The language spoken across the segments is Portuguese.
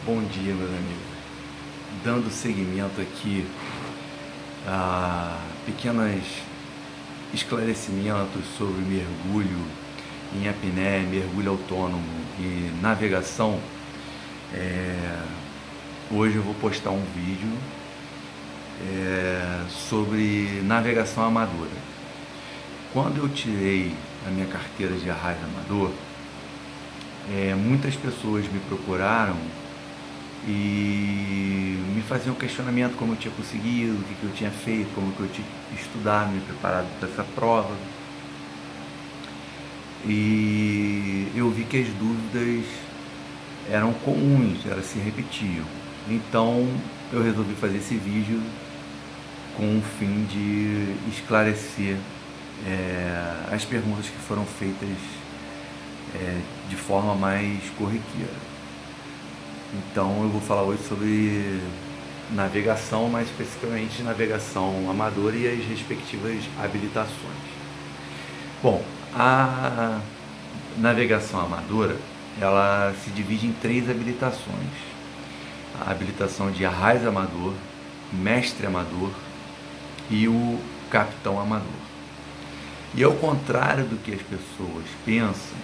Bom dia, meus amigos. Dando seguimento aqui a pequenos esclarecimentos sobre mergulho em apneia, mergulho autônomo e navegação. Hoje eu vou postar um vídeo sobre navegação amadora. Quando eu tirei a minha carteira de arraio amador, muitas pessoas me procuraram e me faziam questionamento como eu tinha conseguido, o que eu tinha feito, como que eu tinha estudado, me preparado para essa prova. E eu vi que as dúvidas eram comuns, elas se repetiam. Então eu resolvi fazer esse vídeo com o fim de esclarecer as perguntas que foram feitas de forma mais corriqueira. Então eu vou falar hoje sobre navegação, mais especificamente navegação amadora e as respectivas habilitações. Bom, a navegação amadora, ela se divide em 3 habilitações: a habilitação de arraiz amador, mestre amador e o capitão amador. E ao contrário do que as pessoas pensam,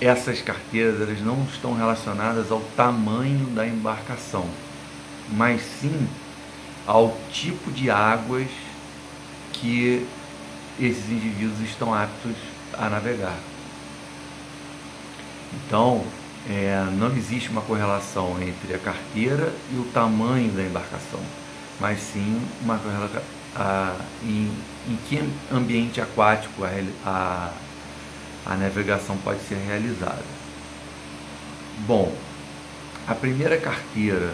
essas carteiras elas não estão relacionadas ao tamanho da embarcação, mas sim ao tipo de águas que esses indivíduos estão aptos a navegar. Então, não existe uma correlação entre a carteira e o tamanho da embarcação, mas sim uma correlação em que ambiente aquático a navegação pode ser realizada. Bom, a primeira carteira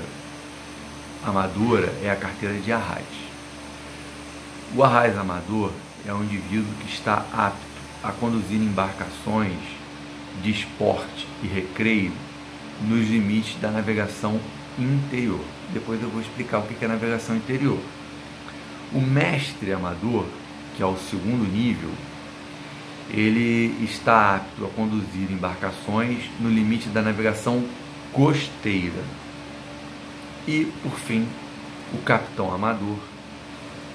amadora é a carteira de arraiz. O arraiz amador é um indivíduo que está apto a conduzir embarcações de esporte e recreio nos limites da navegação interior. Depois eu vou explicar o que é navegação interior. O mestre amador, que é o segundo nível, ele está apto a conduzir embarcações no limite da navegação costeira. E, por fim, o capitão amador,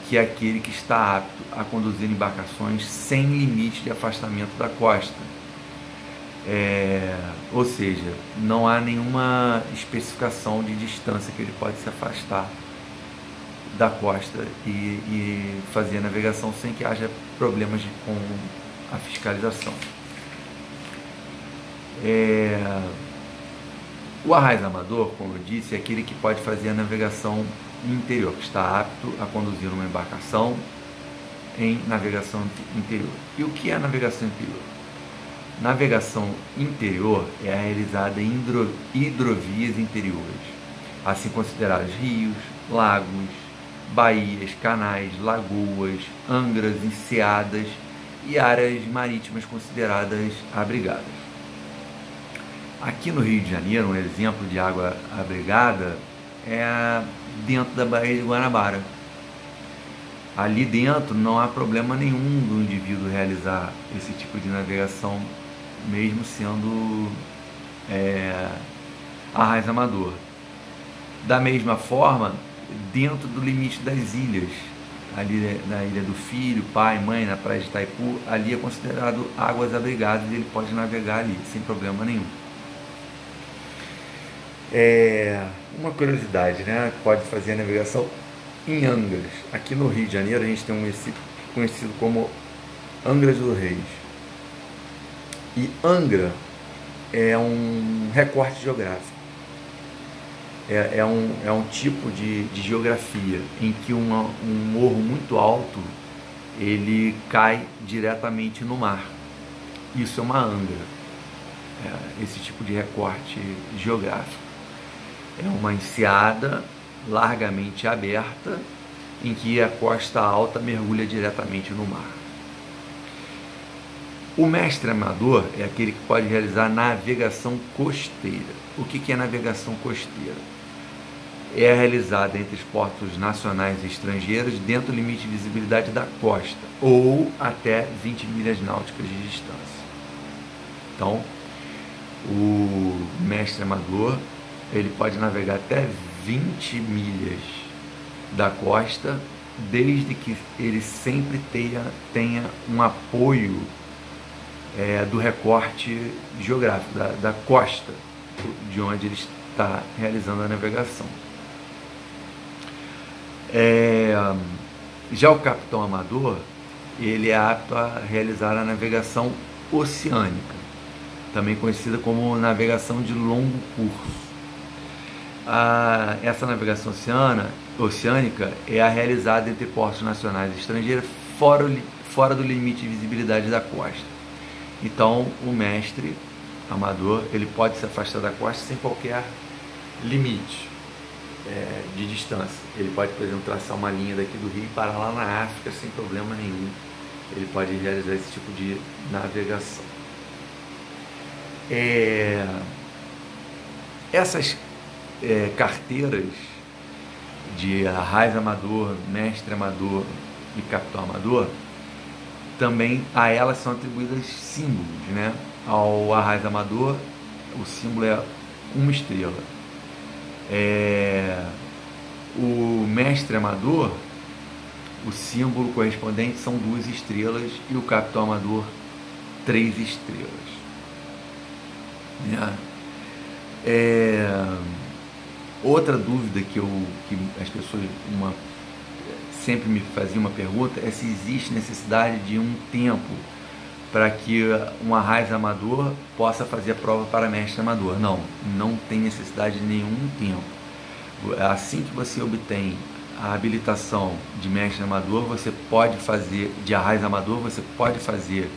que é aquele que está apto a conduzir embarcações sem limite de afastamento da costa. Ou seja, não há nenhuma especificação de distância que ele pode se afastar da costa e fazer a navegação sem que haja problemas com a fiscalização. O arraiz amador, como eu disse, é aquele que pode fazer a navegação interior, que está apto a conduzir uma embarcação em navegação interior. E o que é a navegação interior? Navegação interior é realizada em hidrovias interiores, assim considerados rios, lagos, baías, canais, lagoas, angras, enseadas e áreas marítimas consideradas abrigadas. Aqui no Rio de Janeiro, um exemplo de água abrigada é dentro da Baía de Guanabara. Ali dentro não há problema nenhum do indivíduo realizar esse tipo de navegação, mesmo sendo arraiz amador. Da mesma forma, dentro do limite das ilhas, ali na Ilha do Filho, Pai, Mãe, na praia de Itaipu, ali é considerado águas abrigadas e ele pode navegar ali, sem problema nenhum. Uma curiosidade, né? Pode fazer a navegação em Angras. Aqui no Rio de Janeiro a gente tem um município conhecido como Angras dos Reis. E Angra é um recorte geográfico. É um tipo de geografia em que um morro muito alto ele cai diretamente no mar. Isso é uma Angra, esse tipo de recorte geográfico. É uma enseada largamente aberta em que a costa alta mergulha diretamente no mar. O mestre amador é aquele que pode realizar navegação costeira. O que é navegação costeira? É realizada entre os portos nacionais e estrangeiros dentro do limite de visibilidade da costa ou até 20 milhas náuticas de distância. Então, O mestre amador, ele pode navegar até 20 milhas da costa, desde que ele sempre tenha um apoio do recorte geográfico, da costa de onde ele está realizando a navegação. Já o capitão amador, ele é apto a realizar a navegação oceânica, também conhecida como navegação de longo curso. Essa navegação oceânica é a realizada entre portos nacionais e estrangeiros fora do limite de visibilidade da costa. Então, o mestre amador, ele pode se afastar da costa sem qualquer limite de distância. Ele pode, por exemplo, traçar uma linha daqui do Rio e parar lá na África sem problema nenhum. Ele pode realizar esse tipo de navegação. Essas carteiras de arraiz amador, mestre amador e capitão amador, também a elas são atribuídas símbolos, né? Ao arraiz amador, o símbolo é uma estrela. O mestre amador, o símbolo correspondente são 2 estrelas, e o capitão amador 3 estrelas. Outra dúvida que as pessoas sempre me faziam uma pergunta é se existe necessidade de um tempo para que um arraiz amador possa fazer a prova para mestre amador. Não tem necessidade de nenhum tempo. Assim que você obtém a habilitação de mestre amador, você pode fazer, de arraiz amador, você pode fazer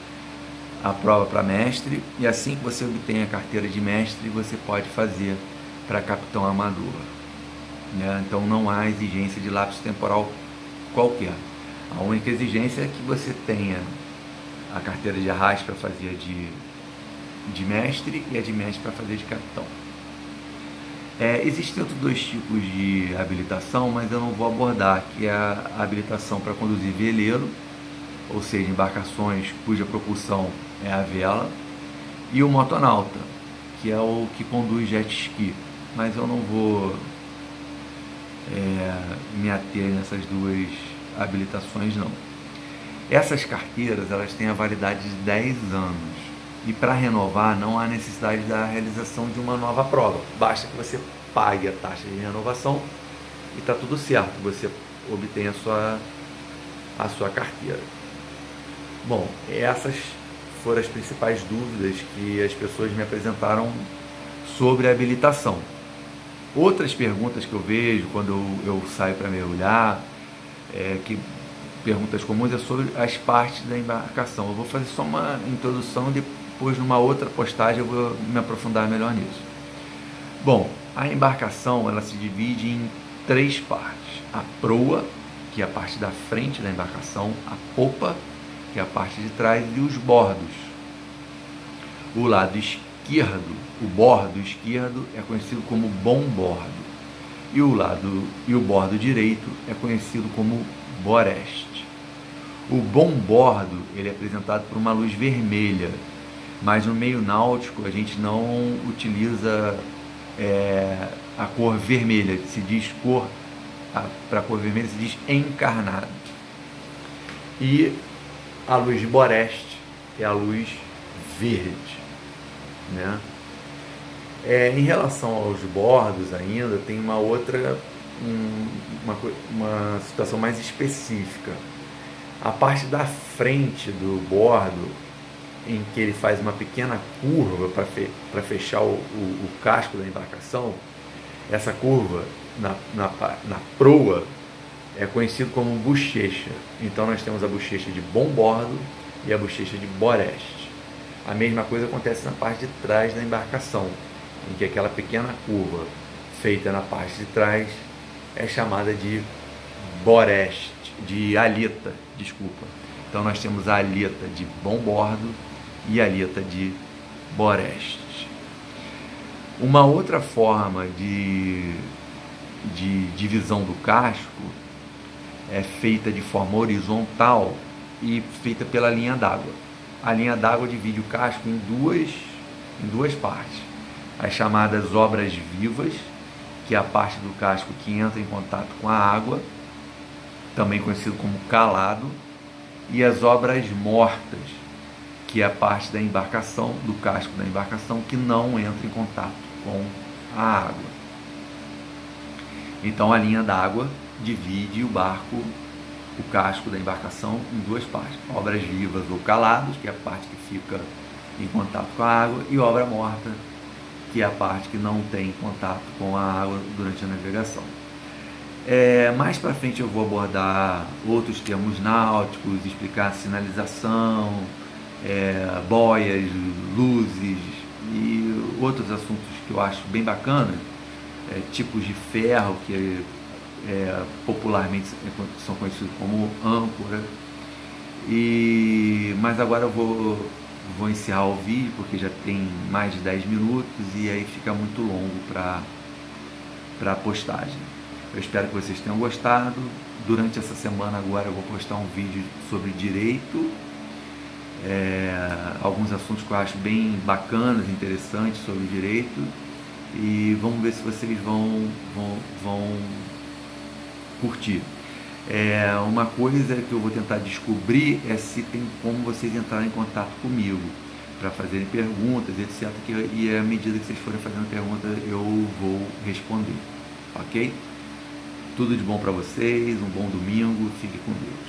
a prova para mestre, e assim que você obtém a carteira de mestre, você pode fazer para capitão amador. Então não há exigência de lapso temporal qualquer. A única exigência é que você tenha a carteira de arraiz para fazer de mestre e a de mestre para fazer de capitão. Existem outros 2 tipos de habilitação, mas eu não vou abordar, que é a habilitação para conduzir veleiro, ou seja, embarcações cuja propulsão é a vela, e o motonauta, que é o que conduz jet ski, mas eu não vou me ater nessas 2 habilitações não. Essas carteiras, elas têm a validade de 10 anos, e para renovar não há necessidade da realização de uma nova prova, basta que você pague a taxa de renovação e está tudo certo, você obtém a sua carteira. Bom, essas foram as principais dúvidas que as pessoas me apresentaram sobre a habilitação. Outras perguntas que eu vejo quando eu saio para mergulhar, perguntas comuns, é sobre as partes da embarcação. Eu vou fazer só uma introdução e depois, numa outra postagem, eu vou me aprofundar melhor nisso. Bom, a embarcação, ela se divide em 3 partes. A proa, que é a parte da frente da embarcação, a popa, que é a parte de trás, e os bordos. O lado esquerdo, o bordo esquerdo, é conhecido como bombordo, e o bordo direito é conhecido como boreste. O bombordo, ele é apresentado por uma luz vermelha, mas no meio náutico a gente não utiliza a cor vermelha, se diz para a cor vermelha se diz encarnado. E a luz de boreste é a luz verde, né? Em relação aos bordos ainda, tem uma outra, uma situação mais específica. A parte da frente do bordo, em que ele faz uma pequena curva para fechar o casco da embarcação, essa curva na proa é conhecido como bochecha. Então nós temos a bochecha de bombordo e a bochecha de boreste. A mesma coisa acontece na parte de trás da embarcação, em que aquela pequena curva feita na parte de trás é chamada de boreste, de aleta, desculpa. Então nós temos a aleta de bombordo e a aleta de boreste. Uma outra forma de divisão do casco é feita de forma horizontal e feita pela linha d'água. A linha d'água divide o casco em em duas partes. As chamadas obras vivas, que é a parte do casco que entra em contato com a água, também conhecido como calado, e as obras mortas, que é a parte da embarcação, do casco da embarcação, que não entra em contato com a água. Então a linha d'água divide o barco, o casco da embarcação, em duas partes: obras vivas ou calados, que é a parte que fica em contato com a água, e obra morta, que é a parte que não tem contato com a água durante a navegação. Mais para frente eu vou abordar outros termos náuticos, explicar sinalização, boias, luzes e outros assuntos que eu acho bem bacanas, tipos de ferro que popularmente são conhecidos como âncora. Mas agora eu vou encerrar o vídeo porque já tem mais de 10 minutos e aí fica muito longo para a postagem. Eu espero que vocês tenham gostado. Durante essa semana agora eu vou postar um vídeo sobre direito, alguns assuntos que eu acho bem bacanas, interessantes sobre direito, e vamos ver se vocês vão curtir. Uma coisa que eu vou tentar descobrir é se tem como vocês entrarem em contato comigo para fazerem perguntas, etc. E à medida que vocês forem fazendo perguntas eu vou responder, ok? Tudo de bom para vocês, um bom domingo, fique com Deus.